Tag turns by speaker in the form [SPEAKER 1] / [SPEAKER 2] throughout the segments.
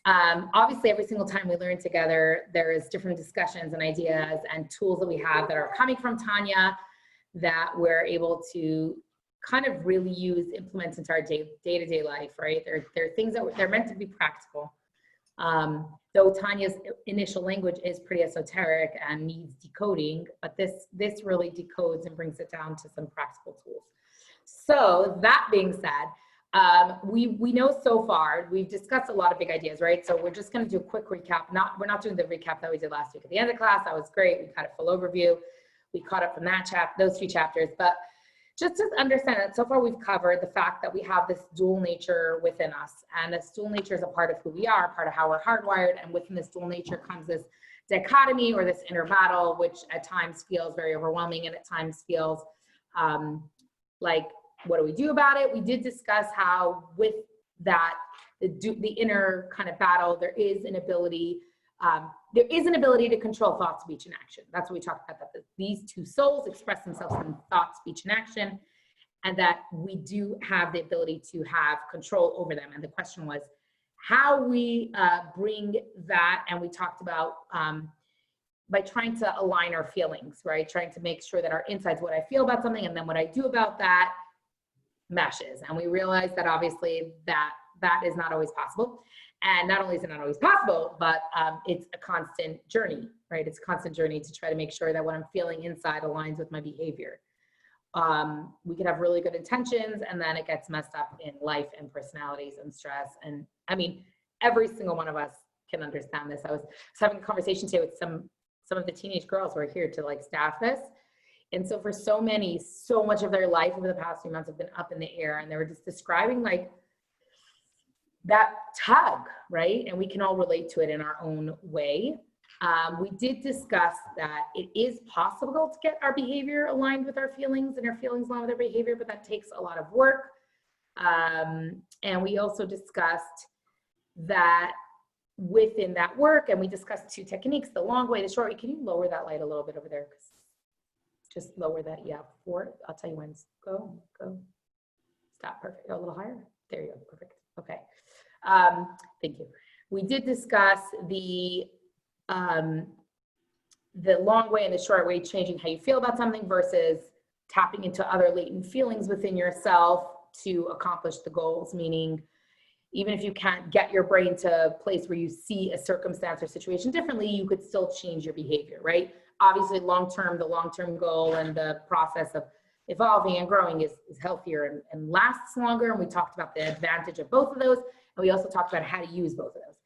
[SPEAKER 1] Obviously, every single time we learn together, there is different discussions and ideas and tools that we have that are coming from Tanya that we're able to kind of really implement into our day-to-day life, right? They're things that they're meant to be practical. Though Tanya's initial language is pretty esoteric and needs decoding, but this really decodes and brings it down to some practical tools. So that being said, we know so far, we've discussed a lot of big ideas, right? So we're just going to do a quick recap. We're not doing the recap that we did last week at the end of class. That was great. We had a full overview. We caught up from those 3 chapters, but just to understand that so far we've covered the fact that we have this dual nature within us, and this dual nature is a part of who we are, part of how we're hardwired, and within this dual nature comes this dichotomy or this inner battle, which at times feels very overwhelming and at times feels like, what do we do about it? We did discuss how with that, the inner kind of battle, there is an ability to control thought, speech, and action. That's what we talked about, that these 2 souls express themselves in thought, speech, and action, and that we do have the ability to have control over them. And the question was how we bring that, and we talked about by trying to align our feelings, right? Trying to make sure that our insides, what I feel about something, and then what I do about that meshes. And we realized that obviously that is not always possible. And not only is it not always possible, but it's a constant journey, right? It's a constant journey to try to make sure that what I'm feeling inside aligns with my behavior. We can have really good intentions, and then it gets messed up in life and personalities and stress. And I mean, every single one of us can understand this. I was having a conversation today with some of the teenage girls who are here to like staff this. And so for so much of their life over the past few months have been up in the air, and they were just describing like that tug, right? And we can all relate to it in our own way. We did discuss that it is possible to get our behavior aligned with our feelings and our feelings aligned with our behavior, but that takes a lot of work. And we also discussed that within that work, and we discussed 2 techniques, the long way, the short way. Can you lower that light a little bit over there? Just lower that, yeah, 4. I'll tell you when. Go. Stop, perfect. Go a little higher. There you go, perfect. Okay, thank you. We did discuss the long way and the short way, changing how you feel about something versus tapping into other latent feelings within yourself to accomplish the goals, meaning even if you can't get your brain to a place where you see a circumstance or situation differently, you could still change your behavior, right? Obviously, the long-term goal and the process of evolving and growing is healthier and lasts longer. And we talked about the advantage of both of those. And we also talked about how to use both of those.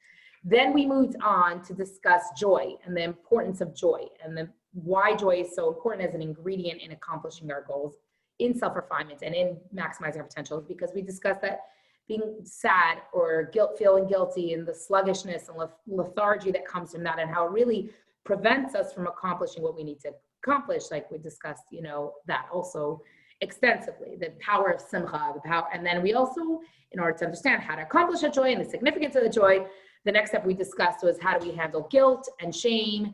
[SPEAKER 1] Then we moved on to discuss joy and the importance of joy and why joy is so important as an ingredient in accomplishing our goals, in self-refinement and in maximizing our potentials, because we discussed that being sad or feeling guilty and the sluggishness and lethargy that comes from that, and how it really prevents us from accomplishing what we need to accomplish, like we discussed, that also extensively, the power of simcha, and then we also, in order to understand how to accomplish that joy and the significance of the joy, the next step we discussed was how do we handle guilt and shame,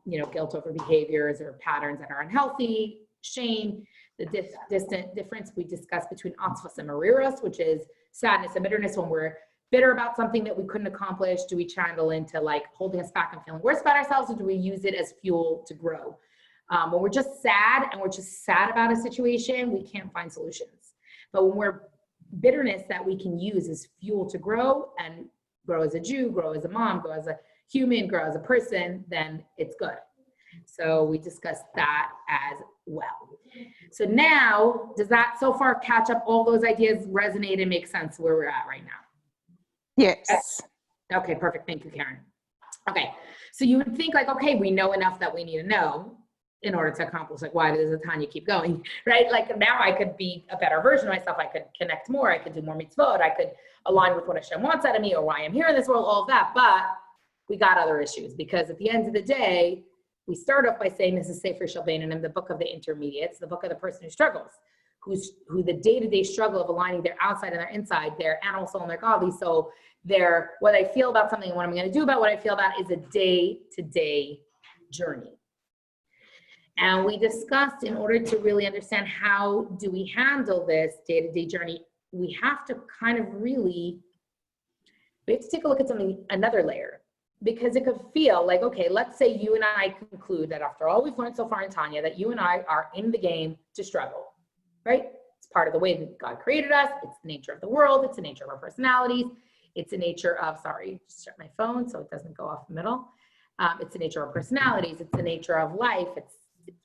[SPEAKER 1] guilt over behaviors or patterns that are unhealthy, shame, the distant difference we discussed between atzvos and mariros, which is sadness and bitterness. When we're bitter about something that we couldn't accomplish, do we channel into like holding us back and feeling worse about ourselves, or do we use it as fuel to grow? When we're just sad and we're just sad about a situation, we can't find solutions. But when we're bitterness that we can use as fuel to grow, and grow as a Jew, grow as a mom, grow as a human, grow as a person, then it's good. So we discussed that as well. So now, does that so far catch up all those ideas, resonate and make sense where we're at right now?
[SPEAKER 2] Yes.
[SPEAKER 1] Okay, perfect. Thank you, Karen. Okay, so you would think like, okay, we know enough that we need to know in order to accomplish, like, why does Tanya keep going, right? Like now I could be a better version of myself. I could connect more. I could do more mitzvot. I could align with what Hashem wants out of me or why I'm here in this world, all of that. But we got other issues, because at the end of the day, we start off by saying this is Sefer Shalbeinanim, the book of the intermediates, the book of the person who struggles, who the day-to-day struggle of aligning their outside and their inside, their animal soul and their godly soul, their what I feel about something and what I'm going to do about what I feel about is a day-to-day journey. And we discussed, in order to really understand how do we handle this day-to-day journey, we have to kind of really we have to take a look at something, another layer, because it could feel like, okay, let's say you and I conclude that after all we've learned so far in Tanya, that you and I are in the game to struggle, right? It's part of the way that God created us. It's the nature of the world. It's the nature of our personalities. It's the nature of, sorry, just shut my phone so it doesn't go off the middle. It's the nature of our personalities. It's the nature of life.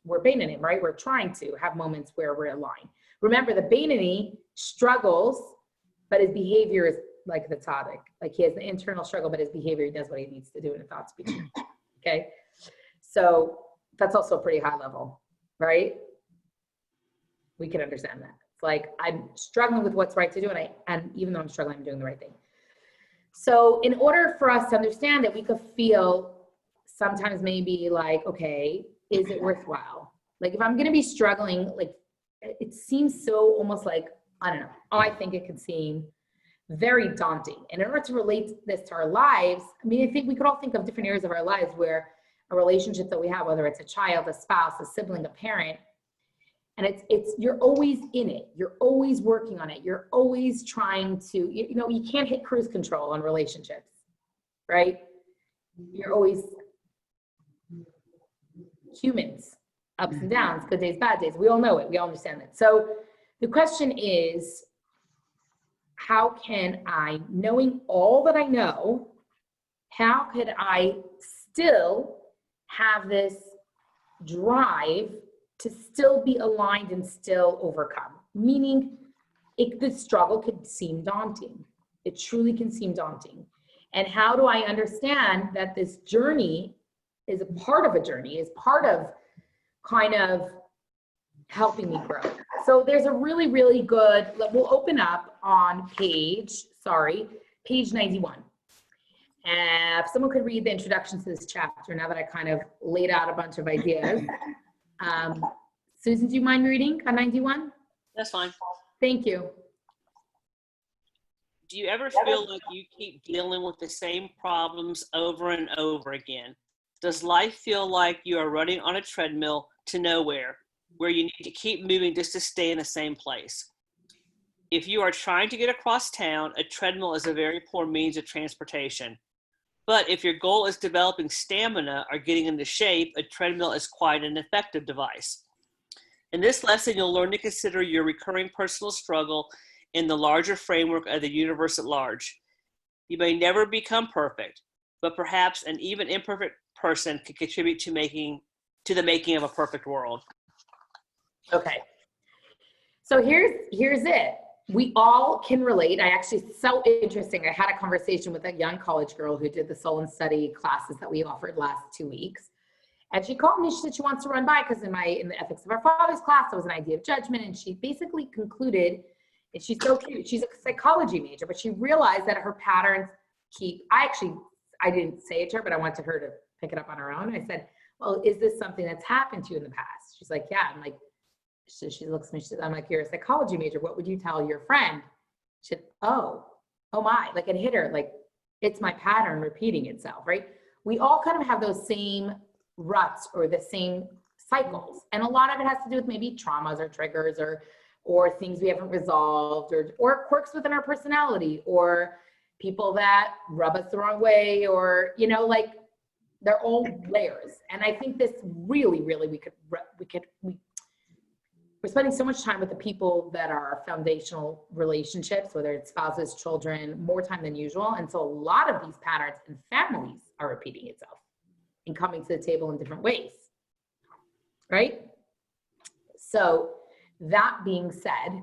[SPEAKER 1] We're Bainanim, right? We're trying to have moments where we're aligned. Remember, the Bainani struggles, but his behavior is like the tzaddik. Like he has the internal struggle, but his behavior, he does what he needs to do in a thought speech. Okay? So that's also a pretty high level, right? We can understand that. It's like I'm struggling with what's right to do, and even though I'm struggling, I'm doing the right thing. So in order for us to understand it, we could feel sometimes maybe like, okay, is it worthwhile? Like if I'm going to be struggling, like it seems so almost like, I don't know. I think it could seem very daunting. And in order to relate this to our lives, I mean, I think we could all think of different areas of our lives where a relationship that we have, whether it's a child, a spouse, a sibling, a parent, and you're always in it. You're always working on it. You're always trying to, you can't hit cruise control on relationships, right? You're always humans, ups and downs, good days, bad days. We all know it. We all understand it. So the question is, how can I, knowing all that I know, how could I still have this drive to still be aligned and still overcome? Meaning, the struggle could seem daunting. It truly can seem daunting. And how do I understand that this journey is a part of a journey, is part of kind of helping me grow? So there's a really, really good, we'll open up on page 91. And if someone could read the introduction to this chapter, now that I kind of laid out a bunch of ideas. Susan, do you mind reading on 91?
[SPEAKER 3] That's fine.
[SPEAKER 1] Thank you.
[SPEAKER 3] Do you ever feel like you keep dealing with the same problems over and over again? Does life feel like you are running on a treadmill to nowhere, where you need to keep moving just to stay in the same place? If you are trying to get across town, a treadmill is a very poor means of transportation. But if your goal is developing stamina or getting into shape, a treadmill is quite an effective device. In this lesson, you'll learn to consider your recurring personal struggle in the larger framework of the universe at large. You may never become perfect, but perhaps an even imperfect person can contribute to the making of a perfect world.
[SPEAKER 1] Okay. So here's it. We all can relate. It's so interesting. I had a conversation with a young college girl who did the soul and study classes that we offered last 2 weeks. And she called me, she said she wants to run by, because in the Ethics of Our Fathers class, there was an idea of judgment. And she basically concluded, and she's so cute, she's a psychology major, but she realized that her patterns I didn't say it to her, but I wanted her to pick it up on her own. I said, well, is this something that's happened to you in the past? She's like, yeah. I'm like, so she looks at me, she said, I'm like, you're a psychology major. What would you tell your friend? She said, oh my, like it hit her, like it's my pattern repeating itself, right? We all kind of have those same ruts or the same cycles. And a lot of it has to do with maybe traumas or triggers or things we haven't resolved or quirks within our personality or people that rub us the wrong way or, like they're all layers. And I think this really, really, we're spending so much time with the people that are foundational relationships, whether it's spouses, children, more time than usual. And so a lot of these patterns in families are repeating itself and coming to the table in different ways, right? So that being said,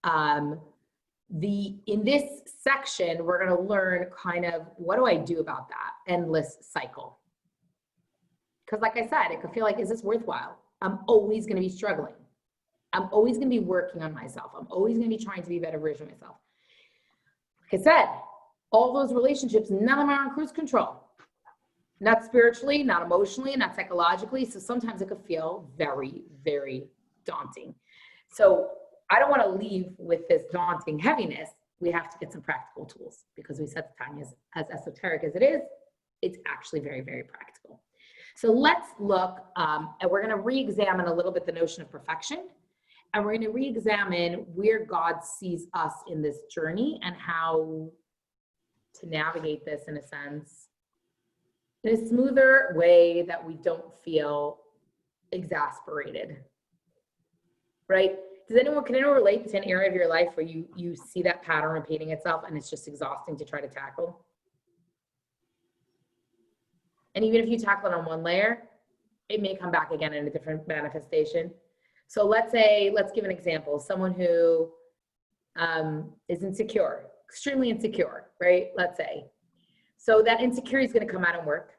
[SPEAKER 1] in this section, we're going to learn kind of what do I do about that endless cycle? Because like I said, it could feel like, is this worthwhile? I'm always going to be struggling. I'm always going to be working on myself. I'm always going to be trying to be a better version of myself. Like I said, all those relationships, none of them are on cruise control. Not spiritually, not emotionally, not psychologically. So sometimes it could feel very, very daunting. So I don't want to leave with this daunting heaviness. We have to get some practical tools because we said Tanya, as esoteric as it is, it's actually very, very practical. So let's look, and we're going to re-examine a little bit the notion of perfection. And we're going to re-examine where God sees us in this journey and how to navigate this in a sense, in a smoother way that we don't feel exasperated, right? Can anyone relate to an area of your life where you see that pattern repeating itself and it's just exhausting to try to tackle? And even if you tackle it on one layer, it may come back again in a different manifestation. So let's give an example. Someone who is insecure, extremely insecure, right? Let's say. So that insecurity is going to come out in work.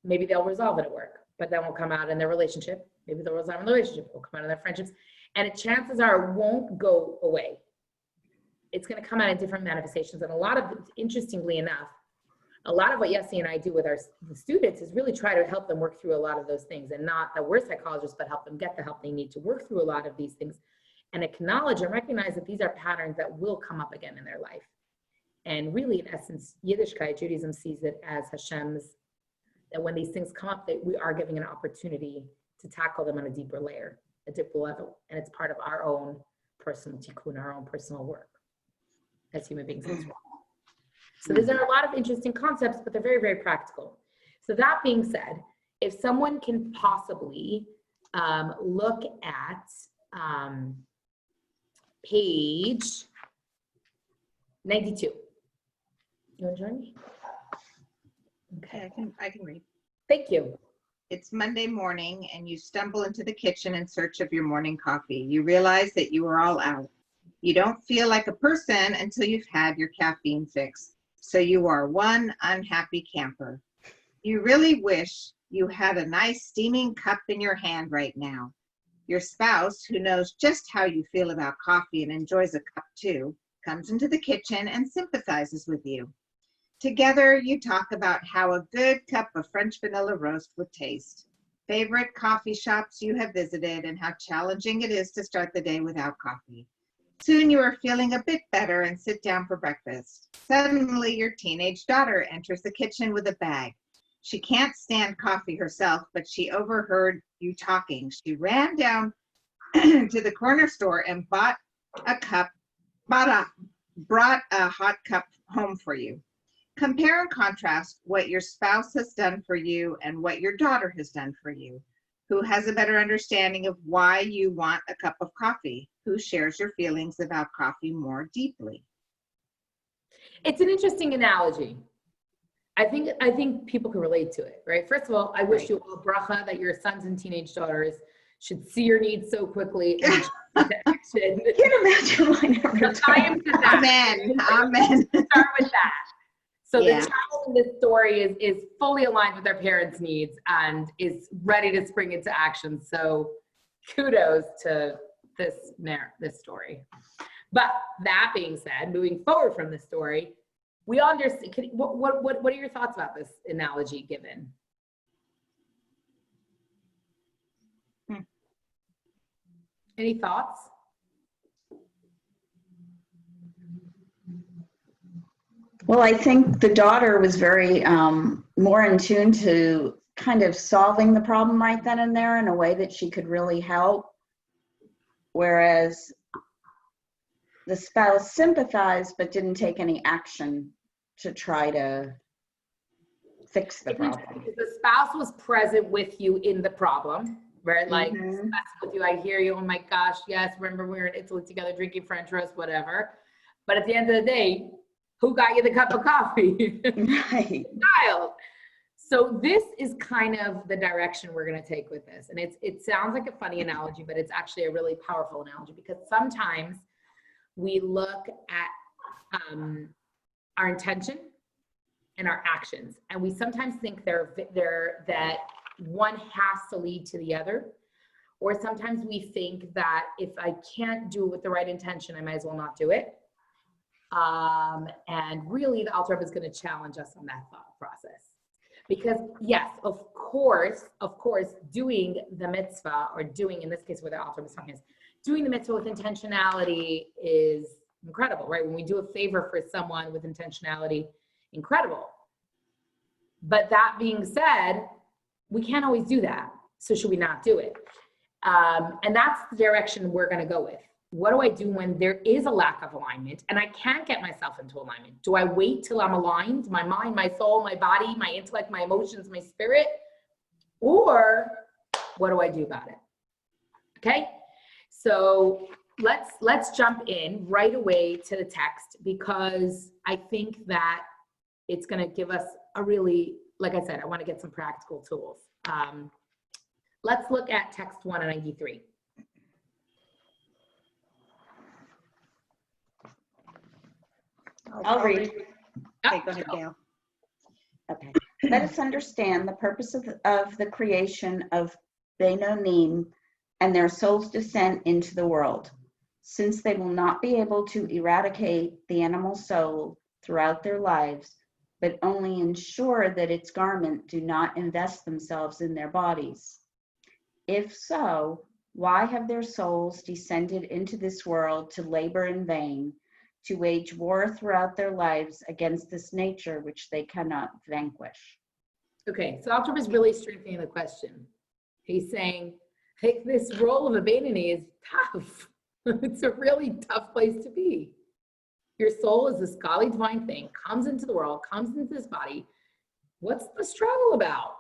[SPEAKER 1] Maybe they'll resolve it at work, but then will come out in their relationship. Maybe they'll resolve in the relationship, will come out in their friendships. And chances are it won't go away. It's going to come out in different manifestations. And interestingly enough, a lot of what Yessie and I do with the students is really try to help them work through a lot of those things, and not that we're psychologists, but help them get the help they need to work through a lot of these things and acknowledge and recognize that these are patterns that will come up again in their life. And really, in essence, Yiddishkeit, Judaism sees it as Hashem's, that when these things come up, that we are giving an opportunity to tackle them on a deeper layer, a deeper level. And it's part of our own personal tikkun, our own personal work as human beings as well. So these are a lot of interesting concepts, but they're very, very practical. So that being said, if someone can possibly look at page 92. You want to join me?
[SPEAKER 2] Okay, I can read.
[SPEAKER 1] Thank you.
[SPEAKER 2] It's Monday morning and you stumble into the kitchen in search of your morning coffee. You realize that you are all out. You don't feel like a person until you've had your caffeine fix. So you are one unhappy camper. You really wish you had a nice steaming cup in your hand right now. Your spouse, who knows just how you feel about coffee and enjoys a cup too, comes into the kitchen and sympathizes with you. Together, you talk about how a good cup of French vanilla roast would taste, favorite coffee shops you have visited, and how challenging it is to start the day without coffee. Soon you are feeling a bit better and sit down for breakfast. Suddenly, your teenage daughter enters the kitchen with a bag. She can't stand coffee herself, but she overheard you talking. She ran down to the corner store and brought a hot cup home for you. Compare and contrast what your spouse has done for you and what your daughter has done for you. Who has a better understanding of why you want a cup of coffee? Who shares your feelings about coffee more deeply?
[SPEAKER 1] It's an interesting analogy. I think people can relate to it, right? First of all, I wish you all bracha that your sons and teenage daughters should see your needs so quickly and into action.
[SPEAKER 2] I can't imagine why never. Amen. Amen.
[SPEAKER 1] Start with that. So
[SPEAKER 2] Yeah.
[SPEAKER 1] the child in this story is fully aligned with their parents' needs and is ready to spring into action. So kudos to this story. But that being said, moving forward from the story, we understand. What are your thoughts about this analogy given? Any thoughts?
[SPEAKER 4] Well, I think the daughter was very more in tune to kind of solving the problem right then and there in a way that she could really help, whereas the spouse sympathized but didn't take any action to try to fix the problem.
[SPEAKER 1] Because the spouse was present with you in the problem, right? Like,
[SPEAKER 4] Mhm.
[SPEAKER 1] with you, I hear you, oh my gosh, yes, remember we were in Italy together drinking French roast, whatever. But at the end of the day, who got you the cup of coffee?
[SPEAKER 4] Right.
[SPEAKER 1] Child. So this is kind of the direction we're going to take with this. And it sounds like a funny analogy, but it's actually a really powerful analogy, because sometimes we look at our intention and our actions, and we sometimes think that one has to lead to the other, or sometimes we think that if I can't do it with the right intention, I might as well not do it. And really the Alter Rebbe is going to challenge us on that thought process, because yes, of course, doing the mitzvah, or doing, in this case where the Alter Rebbe is talking, is doing the mitzvah with intentionality is incredible, right? When we do a favor for someone with intentionality, incredible. But that being said, we can't always do that. So should we not do it? And that's the direction we're going to go with. what do I do when there is a lack of alignment and I can't get myself into alignment? Do I wait till I'm aligned, my mind, my soul, my body, my intellect, my emotions, my spirit? Or what do I do about it? Okay, so let's jump in right away to the text, because I think that it's going to give us a really, like I said, I want to get some practical tools. Let's look at text 193.
[SPEAKER 4] I'll read.
[SPEAKER 2] Okay, go ahead, Gail.
[SPEAKER 4] Okay. Let us understand the purpose of the creation of Benonim and their soul's descent into the world, since they will not be able to eradicate the animal soul throughout their lives, but only ensure that its garment do not invest themselves in their bodies. If so, why have their souls descended into this world to labor in vain, to wage war throughout their lives against this nature which they cannot vanquish?
[SPEAKER 1] Okay, so Alter is really strengthening the question. He's saying, hey, this role of a Beinoni is tough. It's a really tough place to be. Your soul is this godly divine thing, comes into the world, comes into this body. What's the struggle about?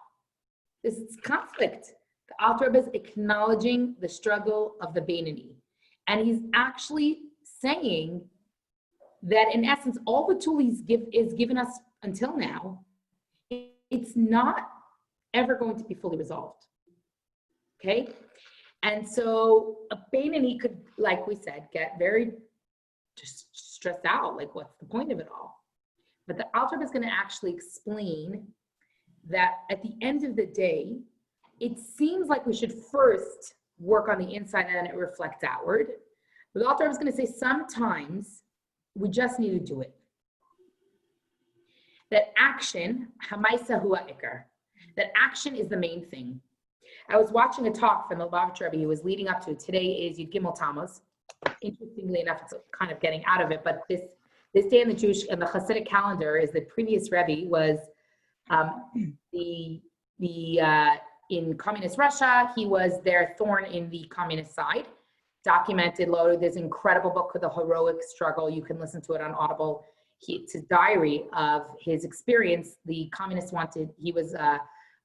[SPEAKER 1] This is conflict. The Alter is acknowledging the struggle of the Beinoni. And he's actually saying that in essence, all the tool he's given us until now, it's not ever going to be fully resolved. Okay? And so a Beinoni could, like we said, get very just stressed out, like what's the point of it all? But the Alter is going to actually explain that at the end of the day, it seems like we should first work on the inside and it reflects outward. But the Alter is going to say sometimes we just need to do it. That action, hamaisa hua ikar, that action is the main thing. I was watching a talk from the Lubavitch Rebbe who was leading up to, today is Yud Gimel Tammuz. Interestingly enough, it's kind of getting out of it, but this day in the Jewish and the Hasidic calendar is the previous Rebbe was in communist Russia. He was their thorn in the communist side. Documented, loaded, this incredible book called The Heroic Struggle. You can listen to it on Audible. It's a diary of his experience. The communists he was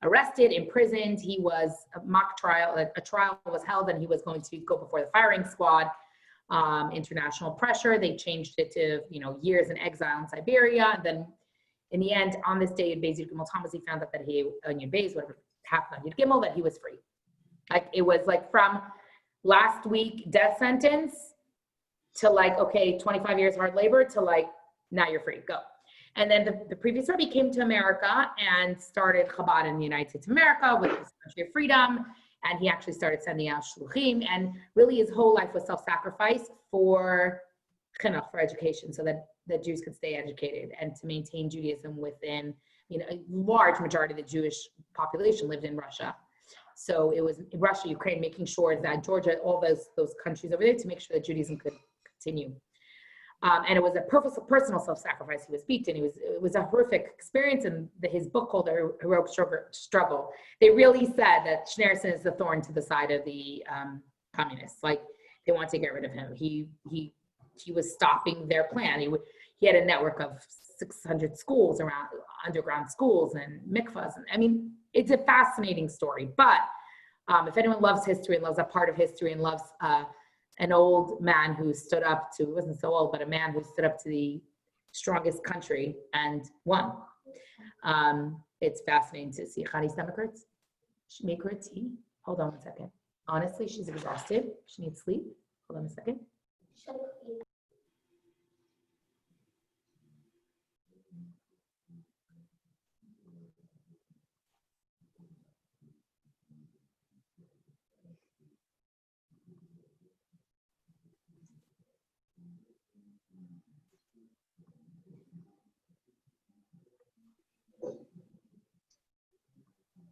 [SPEAKER 1] arrested, imprisoned. He was a mock trial, a trial was held, and he was going to go before the firing squad. International pressure. They changed it to, years in exile in Siberia. And then in the end, on this day in Beis Yud Gimel Tammuz, he found out that Onion Beis, whatever happened on Yud Gimel, that he was free. Like it was like from last week death sentence to like, okay, 25 years hard labor to like, now you're free, go. And then the previous Rebbe came to America and started Chabad in the United States of America with this country of freedom. And he actually started sending out shluchim, and really his whole life was self-sacrifice for chinuch, for education, so that Jews could stay educated and to maintain Judaism within, a large majority of the Jewish population lived in Russia. So it was Russia, Ukraine, making sure that Georgia, all those countries over there, to make sure that Judaism could continue. And it was a personal self-sacrifice. He was beaten. It was a horrific experience. And his book called The Heroic Struggle, they really said that Schneerson is the thorn to the side of the communists. Like they want to get rid of him. He was stopping their plan. He had a network of 600 schools around, underground schools and mikvahs. And it's a fascinating story. But if anyone loves history and loves a part of history and loves an old man who stood up to, he wasn't so old, but a man who stood up to the strongest country and won. It's fascinating to see. Khani's stomach hurts. She make her a tea. Hold on one second. Honestly, she's exhausted. She needs sleep. Hold on a second.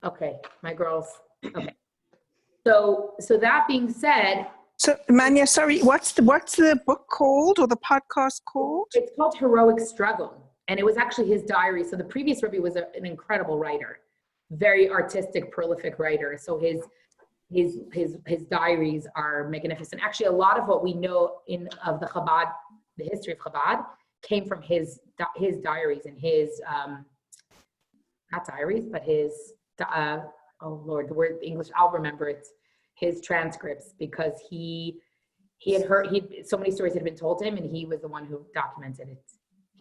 [SPEAKER 1] Okay, my girls. Okay. So that being said.
[SPEAKER 5] So Manya, sorry, what's the book called or the podcast called?
[SPEAKER 1] It's called Heroic Struggle. And it was actually his diary. So the previous Rebbe was an incredible writer, very artistic, prolific writer. So his diaries are magnificent. Actually, a lot of what we know of the Chabad, the history of Chabad, came from his diaries and his not diaries, but his oh Lord, the word English, I'll remember it. His transcripts, because he had heard so many stories had been told to him, and he was the one who documented it.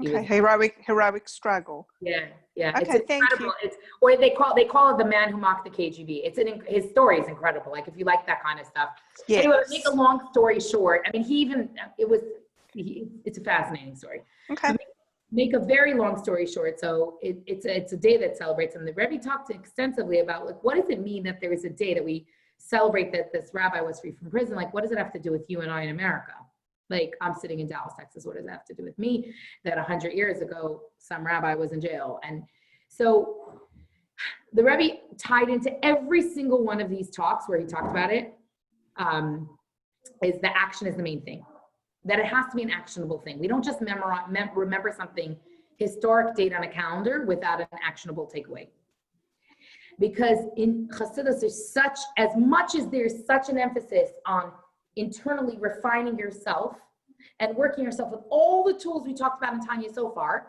[SPEAKER 5] Okay, heroic struggle.
[SPEAKER 1] Yeah.
[SPEAKER 5] Okay,
[SPEAKER 1] it's
[SPEAKER 5] thank
[SPEAKER 1] incredible.
[SPEAKER 5] you.
[SPEAKER 1] Or they call it the man who mocked the KGB. His story is incredible. Like, if you like that kind of stuff.
[SPEAKER 5] Yes.
[SPEAKER 1] Anyway, to make a long story short, I mean, it's a fascinating story.
[SPEAKER 5] Okay.
[SPEAKER 1] Make a very long story short, so it's a day that celebrates, and the Rebbe talked extensively about, like, what does it mean that there is a day that we celebrate that this rabbi was free from prison? Like, what does it have to do with you and I in America? Like, I'm sitting in Dallas, Texas. What does that have to do with me? That 100 years ago, some rabbi was in jail. And so the Rebbe tied into every single one of these talks where he talked about it, is the action is the main thing. That it has to be an actionable thing. We don't just remember something, historic date on a calendar, without an actionable takeaway. Because in Chassidus, there's as much as there's such an emphasis on internally refining yourself and working yourself with all the tools we talked about in Tanya so far,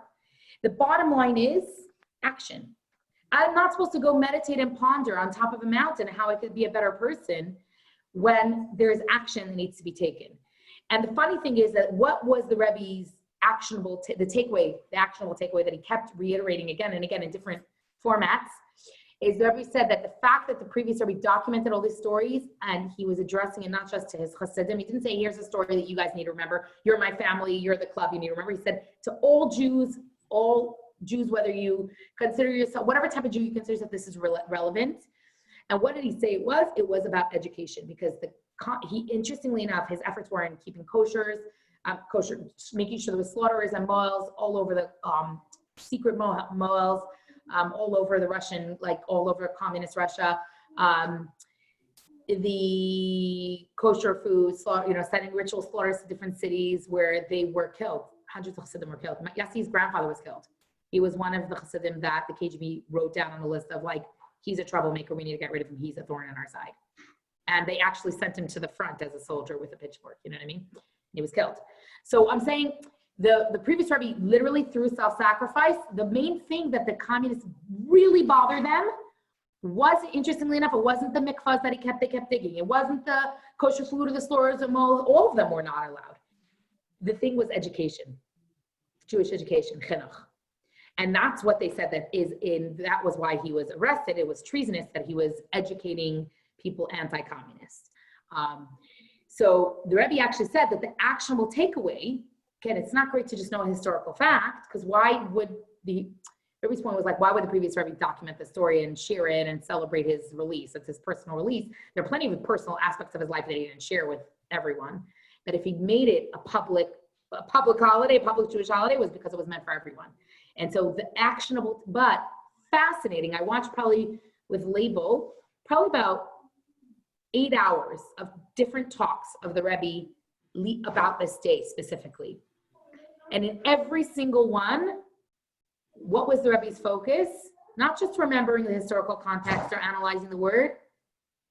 [SPEAKER 1] the bottom line is action. I'm not supposed to go meditate and ponder on top of a mountain how I could be a better person when there's action that needs to be taken. And the funny thing is that what was the Rebbe's actionable takeaway that he kept reiterating again and again in different formats, is the Rebbe said that the fact that the previous Rebbe documented all these stories, and he was addressing it not just to his chassidim. He didn't say, here's a story that you guys need to remember. You're my family, you're the club, you need to remember. He said to all Jews, whether you consider yourself, whatever type of Jew you consider yourself, this is relevant. And what did he say it was? It was about education, because he, interestingly enough, his efforts were in keeping kosher, making sure there was slaughterers and moels all over the secret moels, all over the Russian, like all over communist Russia, the kosher food, sending ritual slaughters to different cities where they were killed. Hundreds of Chassidim were killed. Yassi's grandfather was killed. He was one of the Chassidim that the KGB wrote down on a list of, like, he's a troublemaker, we need to get rid of him, he's a thorn in our side. And they actually sent him to the front as a soldier with a pitchfork, you know what I mean? He was killed. So I'm saying the previous Rebbe literally through self-sacrifice, the main thing that the communists really bothered them was, interestingly enough, it wasn't the mikvahs that they kept digging. It wasn't the kosher food or the slaughterers or all of them were not allowed. The thing was education, Jewish education, chinuch. And that's what they said that was why he was arrested. It was treasonous that he was educating people anti-communist. So the Rebbe actually said that the actionable takeaway, again, it's not great to just know a historical fact, because why would Rebbe's point was, like, why would the previous Rebbe document the story and share it and celebrate his release? It's his personal release. There are plenty of personal aspects of his life that he didn't share with everyone. But if he made it a public holiday, a public Jewish holiday, was because it was meant for everyone. And so the actionable, but fascinating, I watched probably with Label, probably about 8 hours of different talks of the Rebbe about this day specifically. And in every single one, what was the Rebbe's focus? Not just remembering the historical context or analyzing the word,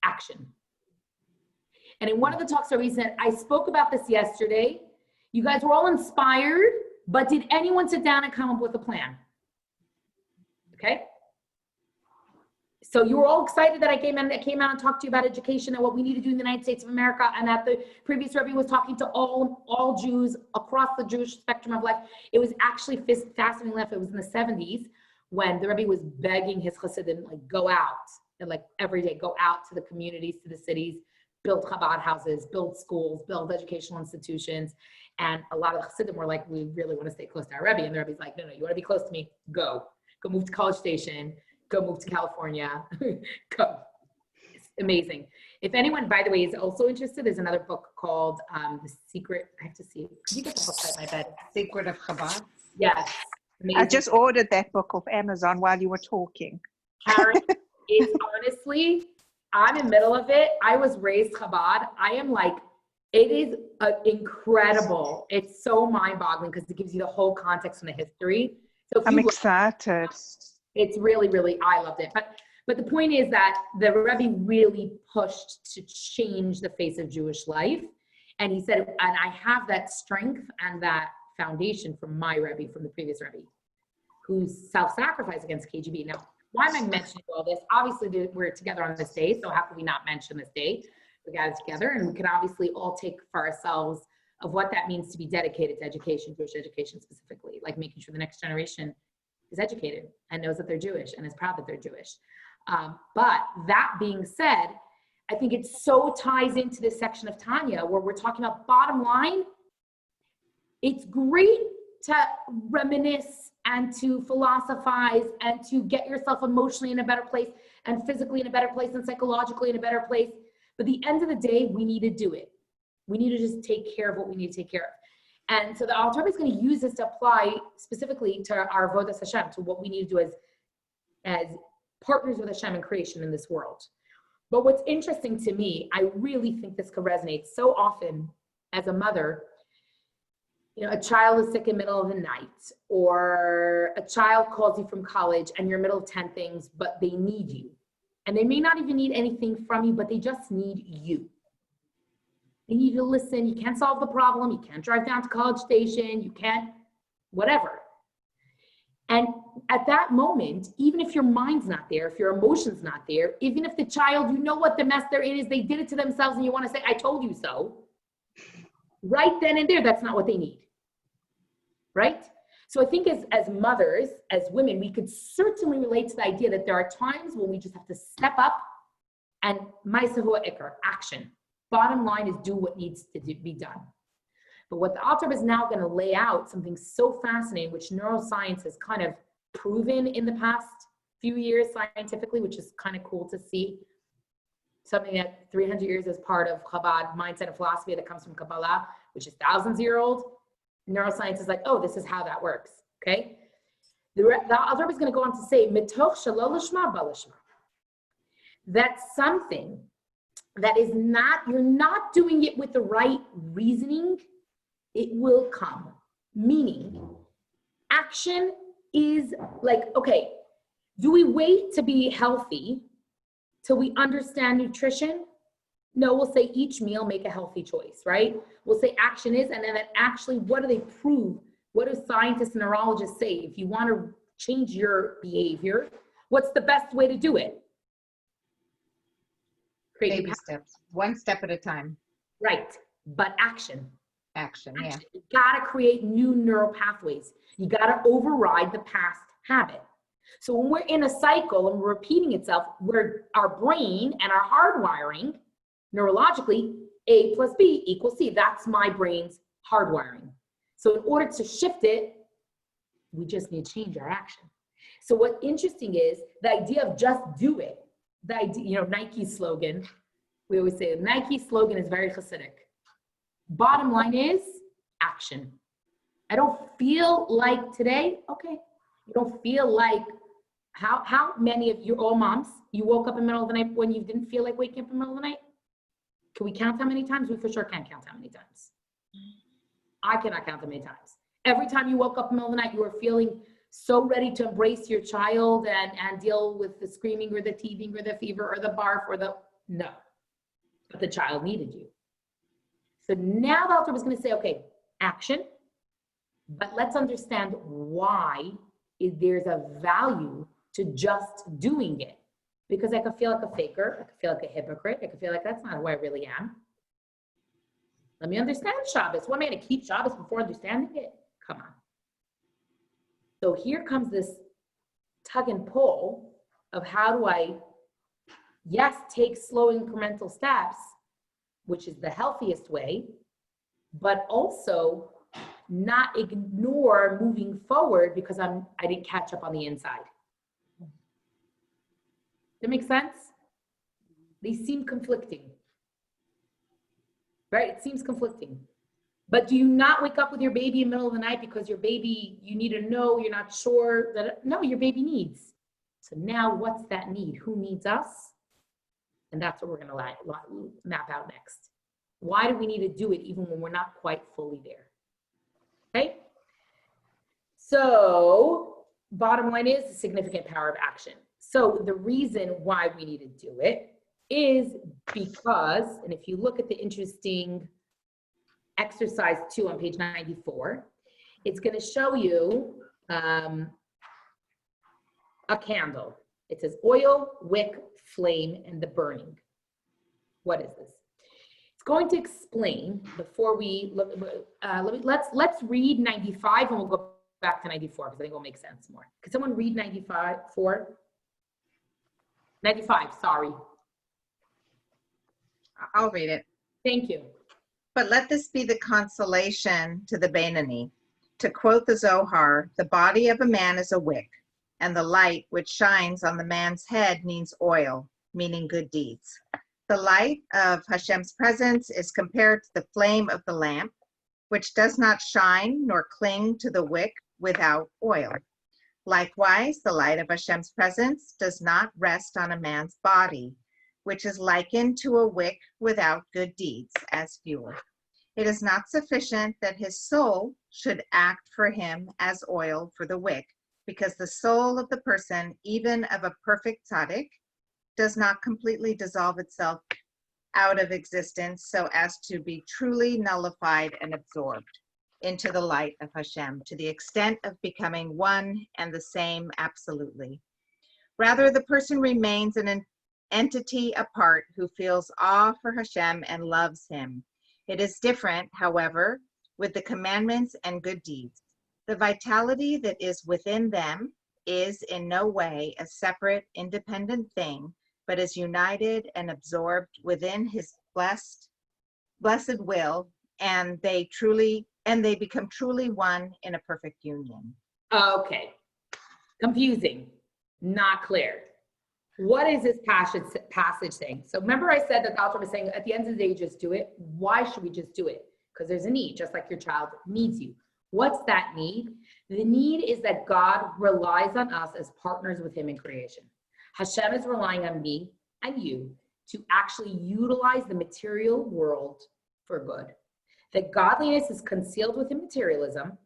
[SPEAKER 1] action. And in one of the talks the Rebbe said, I spoke about this yesterday. You guys were all inspired, but did anyone sit down and come up with a plan? Okay? So you were all excited that I came out and talked to you about education and what we need to do in the United States of America, and that the previous Rebbe was talking to all Jews across the Jewish spectrum of life. It was actually fascinating enough. It was in the 70s when the Rebbe was begging his Chassidim, like, go out, and like every day, go out to the communities, to the cities, build Chabad houses, build schools, build educational institutions. And a lot of the Chassidim were like, we really want to stay close to our Rebbe. And the Rebbe's like, no, you want to be close to me? Go move to College Station. Go move to California, go. It's amazing. If anyone, by the way, is also interested, there's another book called The Secret, I have to see, could you get the book by my bed?
[SPEAKER 2] Secret of Chabad?
[SPEAKER 1] Yes. Amazing.
[SPEAKER 5] I just ordered that book off Amazon while you were talking.
[SPEAKER 1] Karen, it's honestly, I'm in the middle of it. I was raised Chabad. I am like, it is incredible. It's so mind-boggling because it gives you the whole context from the history. So if
[SPEAKER 5] I'm
[SPEAKER 1] you
[SPEAKER 5] excited.
[SPEAKER 1] It's really, really, I loved it. But But the point is that the Rebbe really pushed to change the face of Jewish life. And he said, and I have that strength and that foundation from my Rebbe, from the previous Rebbe, who's self-sacrificed against KGB. Now, why am I mentioning all this? Obviously, we're together on this day, so how can we not mention this day? We got it together, and we can obviously all take for ourselves of what that means to be dedicated to education, Jewish education specifically, like making sure the next generation is educated and knows that they're Jewish and is proud that they're Jewish. But that being said, I think it so ties into this section of Tanya where we're talking about bottom line. It's great to reminisce and to philosophize and to get yourself emotionally in a better place and physically in a better place and psychologically in a better place. But at the end of the day, we need to do it. We need to just take care of what we need to take care of. And so the Alter is going to use this to apply specifically to our Avodas Hashem, to what we need to do as partners with Hashem in creation in this world. But what's interesting to me, I really think this could resonate so often as a mother. You know, a child is sick in the middle of the night, or a child calls you from college and you're in the middle of 10 things, but they need you. And they may not even need anything from you, but they just need you. They need you to listen. You can't solve the problem. You can't drive down to College Station. You can't, whatever. And at that moment, even if your mind's not there, if your emotion's not there, even if the child, you know what the mess they're in is, they did it to themselves and you want to say, I told you so. Right then and there, that's not what they need. Right? So I think as mothers, as women, we could certainly relate to the idea that there are times when we just have to step up and ma'aseh hu ikar, action. Bottom line is do what needs to be done. But what the Alter is now going to lay out something so fascinating, which neuroscience has kind of proven in the past few years scientifically, which is kind of cool to see. Something that 300 years as part of Chabad mindset and philosophy that comes from Kabbalah, which is thousands-year-old. Neuroscience is like, oh, this is how that works, okay? The Alter is going to go on to say, mitoch shelo lishma balishma. That's something that is not, you're not doing it with the right reasoning, it will come. Meaning, action is like, okay, do we wait to be healthy till we understand nutrition? No, we'll say each meal make a healthy choice, right? We'll say action is, and then that actually, what do they prove? What do scientists and neurologists say? If you want to change your behavior, what's the best way to do it? Create
[SPEAKER 2] Baby steps, one step at a time.
[SPEAKER 1] Right, but action.
[SPEAKER 2] Action, yeah.
[SPEAKER 1] You gotta create new neural pathways. You gotta override the past habit. So when we're in a cycle and we're repeating itself, where our brain and our hardwiring, neurologically, A plus B equals C. That's my brain's hardwiring. So in order to shift it, we just need to change our action. So what's interesting is the idea of just do it. The idea, you know, Nike's slogan, we always say Nike's slogan is very Hasidic. Bottom line is action. I don't feel like today, okay. You don't feel like, how many of you, all moms, you woke up in the middle of the night when you didn't feel like waking up in the middle of the night? Can we count how many times? We for sure can't count how many times. I cannot count how many times. Every time you woke up in the middle of the night, you were feeling so ready to embrace your child and deal with the screaming or the teething or the fever or the barf or the, no. But the child needed you. So now the Alter was going to say, okay, action, but let's understand why there's a value to just doing it. Because I could feel like a faker, I could feel like a hypocrite, I could feel like that's not who I really am. Let me understand Shabbos. What am I going to keep Shabbos before understanding it? Come on. So here comes this tug and pull of how do I, yes, take slow incremental steps, which is the healthiest way, but also not ignore moving forward because I didn't catch up on the inside. That makes sense? They seem conflicting, right? It seems conflicting. But do you not wake up with your baby in the middle of the night because your baby, you need to know, you're not sure that, no, your baby needs. So now what's that need? Who needs us? And that's what we're gonna map out next. Why do we need to do it even when we're not quite fully there? Okay? So bottom line is the significant power of action. So the reason why we need to do it is because, and if you look at the interesting exercise 2 on page 94, it's going to show you a candle. It says oil, wick, flame, and the burning. What is this? It's going to explain before we look. Let's read 95 and we'll go back to 94 because I think it will make sense more. Could someone read 95 for 95? Sorry.
[SPEAKER 2] I'll read it.
[SPEAKER 1] Thank you.
[SPEAKER 2] But let this be the consolation to the Benoni. To quote the Zohar, the body of a man is a wick, and the light which shines on the man's head means oil, meaning good deeds. The light of Hashem's presence is compared to the flame of the lamp, which does not shine nor cling to the wick without oil. Likewise, the light of Hashem's presence does not rest on a man's body, which is likened to a wick without good deeds as fuel. It is not sufficient that his soul should act for him as oil for the wick, because the soul of the person, even of a perfect tzaddik, does not completely dissolve itself out of existence so as to be truly nullified and absorbed into the light of Hashem, to the extent of becoming one and the same absolutely. Rather, the person remains an entity apart who feels awe for Hashem and loves him. It is different, however, with the commandments and good deeds. The vitality that is within them is in no way a separate, independent thing, but is united and absorbed within his blessed will, and they become truly one in a perfect union.
[SPEAKER 1] Okay. Confusing. Not clear. What is this passage saying? So remember I said that the author was saying at the end of the day, just do it. Why should we just do it? Because there's a need, just like your child needs you. What's that need? The need is that God relies on us as partners with him in creation. Hashem is relying on me and you to actually utilize the material world for good. That godliness is concealed within materialism,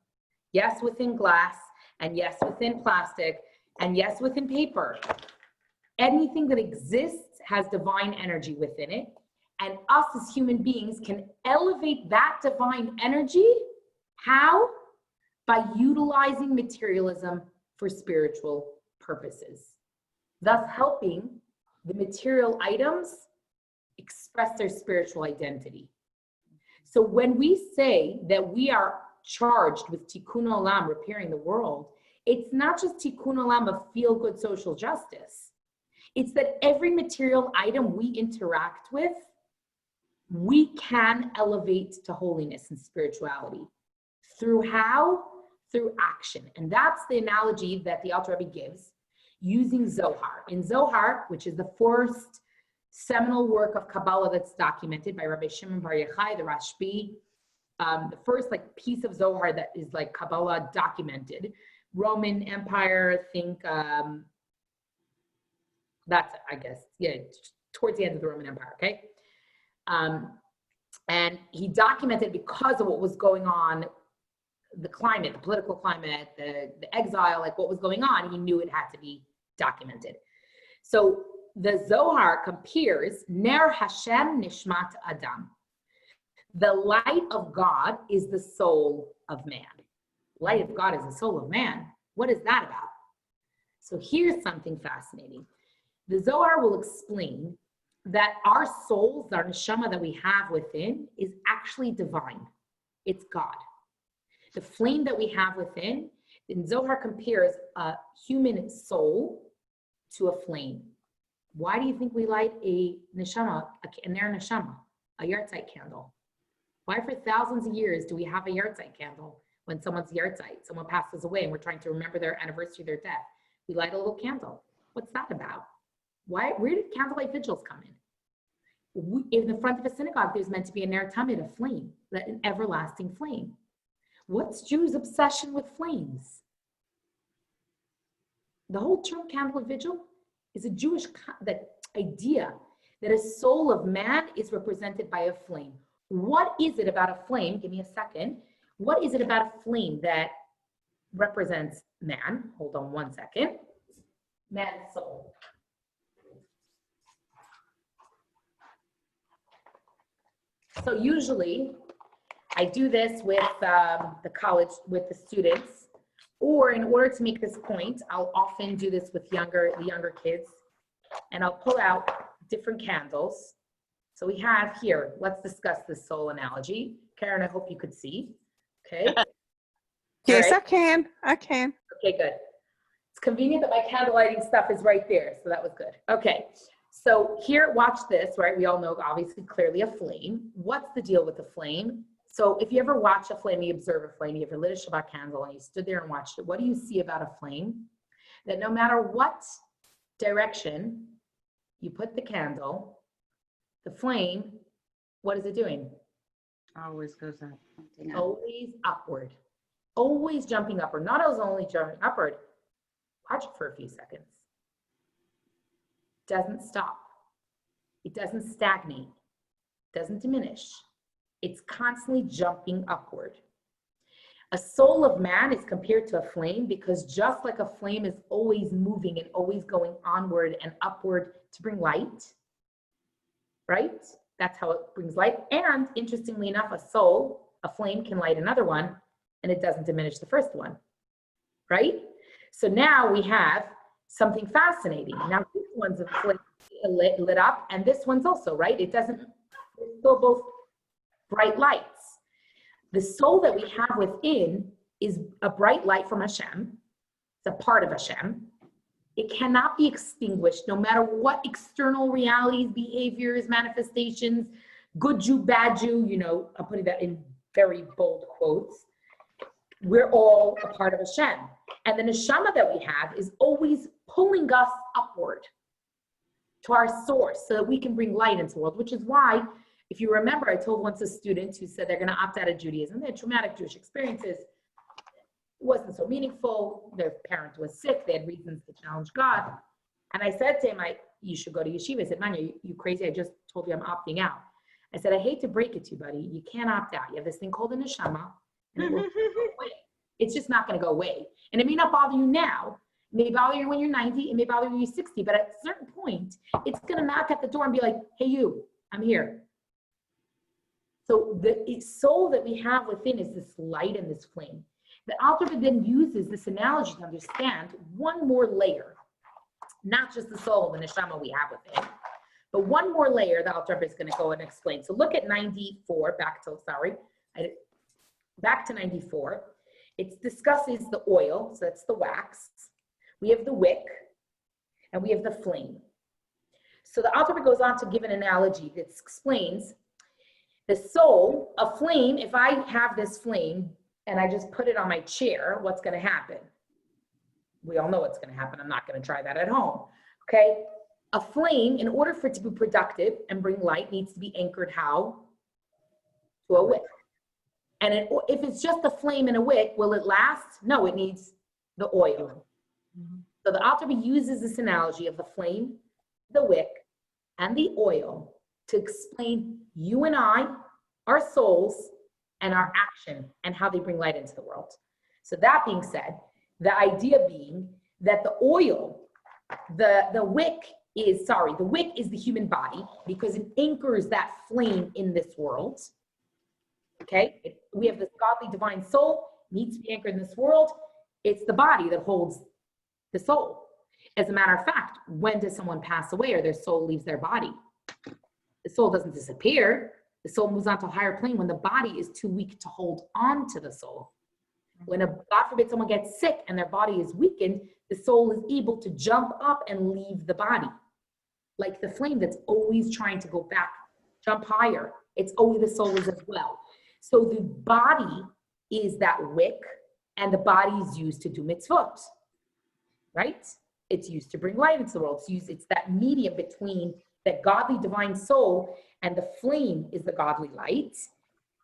[SPEAKER 1] yes, within glass, and yes, within plastic, and yes, within paper. Anything that exists has divine energy within it, and us as human beings can elevate that divine energy. How? By utilizing materialism for spiritual purposes, thus helping the material items express their spiritual identity. So when we say that we are charged with tikkun olam, repairing the world, it's not just tikkun olam of feel-good social justice. It's that every material item we interact with, we can elevate to holiness and spirituality. Through how? Through action. And that's the analogy that the Alter Rebbe gives using Zohar. In Zohar, which is the first seminal work of Kabbalah that's documented by Rabbi Shimon Bar Yochai, the Rashbi, the first piece of Zohar that is Kabbalah documented. Roman Empire, think that's, I guess, towards the end of the Roman Empire, okay? And he documented because of what was going on, the climate, the political climate, the exile, what was going on, he knew it had to be documented. So the Zohar compares Ner Hashem Nishmat Adam. The light of God is the soul of man. Light of God is the soul of man. What is that about? So here's something fascinating. The Zohar will explain that our souls, our neshama that we have within, is actually divine. It's God. The flame that we have within, and Zohar compares a human soul to a flame. Why do you think we light a neshama, a ner neshama, a yahrzeit candle? Why for thousands of years do we have a yahrzeit candle when someone's yahrzeit, someone passes away and we're trying to remember their anniversary of their death? We light a little candle. What's that about? Where did candlelight vigils come in? In the front of a synagogue, there's meant to be a ner tamid, a flame, an everlasting flame. What's Jews' obsession with flames? The whole term candlelight vigil is a Jewish idea that a soul of man is represented by a flame. What is it about a flame? Give me a second. What is it about a flame that represents man? Hold on one second. man's soul. So usually I do this with the college, with the students, or in order to make this point, I'll often do this with the younger kids, and I'll pull out different candles. So we have here, let's discuss this soul analogy. Karen, I hope you could see. Okay.
[SPEAKER 5] Yes,
[SPEAKER 1] All right.
[SPEAKER 5] I can.
[SPEAKER 1] Okay, good. It's convenient that my candle lighting stuff is right there, so that was good. Okay, so here, watch this, right? We all know, obviously, clearly a flame. What's the deal with the flame? So if you ever watch a flame, you observe a flame, you ever lit a Shabbat candle and you stood there and watched it, what do you see about a flame? That no matter what direction you put the candle, the flame, what is it doing?
[SPEAKER 2] Always goes up.
[SPEAKER 1] Always upward. Always jumping upward. Not as only jumping upward. Watch it for a few seconds. Doesn't stop. It doesn't stagnate. Doesn't diminish. It's constantly jumping upward. A soul of man is compared to a flame because just like a flame is always moving and always going onward and upward to bring light, right? That's how it brings light. And interestingly enough, a flame can light another one and it doesn't diminish the first one, right? So now we have something fascinating. Now this one's lit up and this one's also, right? It's still both bright lights. The soul that we have within is a bright light from Hashem. It's a part of Hashem. It cannot be extinguished no matter what external realities, behaviors, manifestations, good Jew, bad Jew, I'm putting that in very bold quotes. We're all a part of Hashem. And the neshama that we have is always pulling us upward to our source so that we can bring light into the world, which is why, if you remember, I told once a student who said they're going to opt out of Judaism. They had traumatic Jewish experiences. It wasn't so meaningful. Their parent was sick. They had reasons to challenge God. And I said to him, you should go to yeshiva. He said, Tanya, you crazy? I just told you I'm opting out. I said, I hate to break it to you, buddy. You can't opt out. You have this thing called a neshama. And it will go away. It's just not going to go away. And it may not bother you now. It may bother you when you're 90. It may bother you when you're 60. But at a certain point, it's going to knock at the door and be like, hey, you, I'm here. So the soul that we have within is this light and this flame. The Alter Rebbe then uses this analogy to understand one more layer, not just the soul, the neshama we have within, but one more layer the Alter Rebbe is going to go and explain. So look at 94, back to 94. It discusses the oil, so that's the wax. We have the wick, and we have the flame. So the Alter Rebbe goes on to give an analogy that explains the soul, a flame. If I have this flame and I just put it on my chair, what's going to happen? We all know what's going to happen. I'm not going to try that at home. Okay? A flame, in order for it to be productive and bring light, needs to be anchored how? To a wick. And if it's just a flame and a wick, will it last? No, it needs the oil. Mm-hmm. So the Alter Rebbe uses this analogy of the flame, the wick, and the oil to explain you and I, our souls, and our action, and how they bring light into the world. So that being said, the idea being that the oil, the wick is the human body because it anchors that flame in this world. Okay, we have this godly divine soul, needs to be anchored in this world. It's the body that holds the soul. As a matter of fact, when does someone pass away or their soul leaves their body? The soul doesn't disappear. The soul moves on to a higher plane when the body is too weak to hold on to the soul. When God forbid someone gets sick and their body is weakened, the soul is able to jump up and leave the body. Like the flame that's always trying to go back, jump higher. It's always the soul is as well. So the body is that wick and the body is used to do mitzvot, right? It's used to bring light into the world. It's that medium between that godly divine soul, and the flame is the godly light,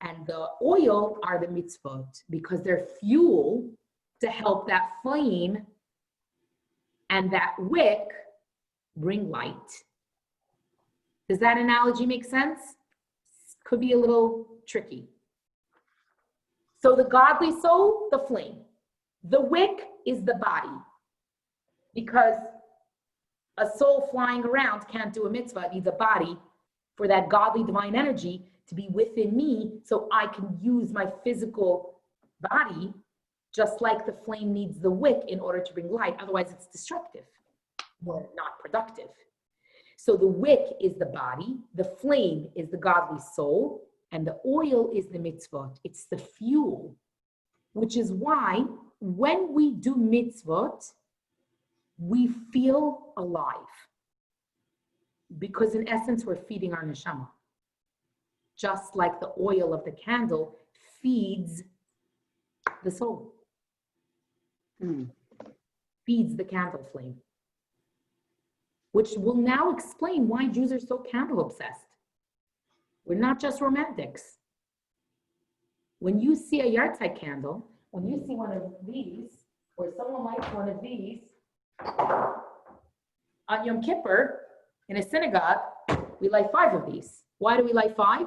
[SPEAKER 1] and the oil are the mitzvot because they're fuel to help that flame and that wick bring light. Does that analogy make sense? Could be a little tricky. So the godly soul, the flame. The wick is the body because A soul flying around can't do a mitzvah. It needs a body for that godly divine energy to be within me so I can use my physical body just like the flame needs the wick in order to bring light. Otherwise, it's destructive or not productive. So the wick is the body, the flame is the godly soul, and the oil is the mitzvot. It's the fuel, which is why when we do mitzvot, we feel alive. Because in essence, we're feeding our neshama. Just like the oil of the candle feeds the soul. Feeds the candle flame. Which will now explain why Jews are so candle obsessed. We're not just romantics. When you see a yahrzeit candle, when you see one of these, or someone lights one of these, on Yom Kippur, in a synagogue, we light 5 of these. Why do we light 5?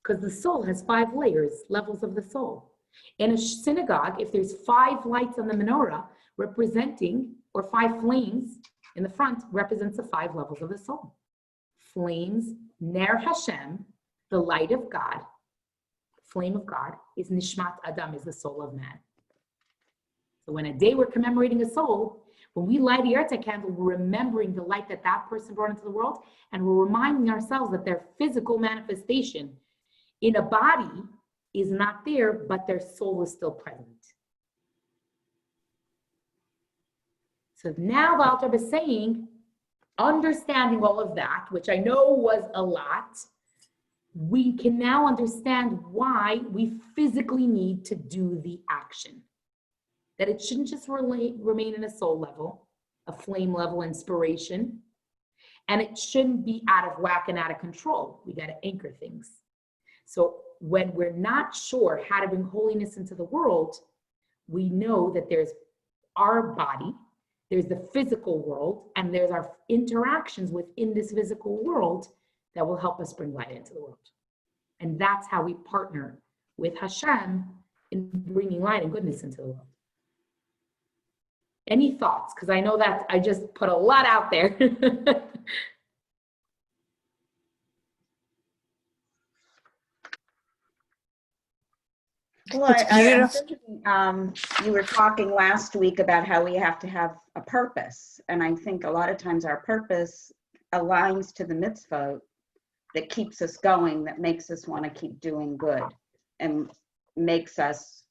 [SPEAKER 1] Because the soul has 5 layers, levels of the soul. In a synagogue, if there's 5 lights on the menorah representing, or 5 flames in the front, represents the 5 levels of the soul. Flames, Ner Hashem, the light of God, flame of God, is Nishmat Adam, is the soul of man. So when a day we're commemorating a soul, when we light a yahrzeit candle, we're remembering the light that that person brought into the world, and we're reminding ourselves that their physical manifestation in a body is not there, but their soul is still present. So now the Alter is saying, understanding all of that, which I know was a lot, we can now understand why we physically need to do the action. That it shouldn't just remain in a soul level, a flame level inspiration, and it shouldn't be out of whack and out of control. We got to anchor things. So when we're not sure how to bring holiness into the world, we know that there's our body, there's the physical world, and there's our interactions within this physical world that will help us bring light into the world. And that's how we partner with Hashem in bringing light and goodness into the world. Any thoughts? Because I know that I just put a lot out there.
[SPEAKER 4] Well, I'm thinking, you were talking last week about how we have to have a purpose. And I think a lot of times our purpose aligns to the mitzvah that keeps us going, that makes us want to keep doing good and makes us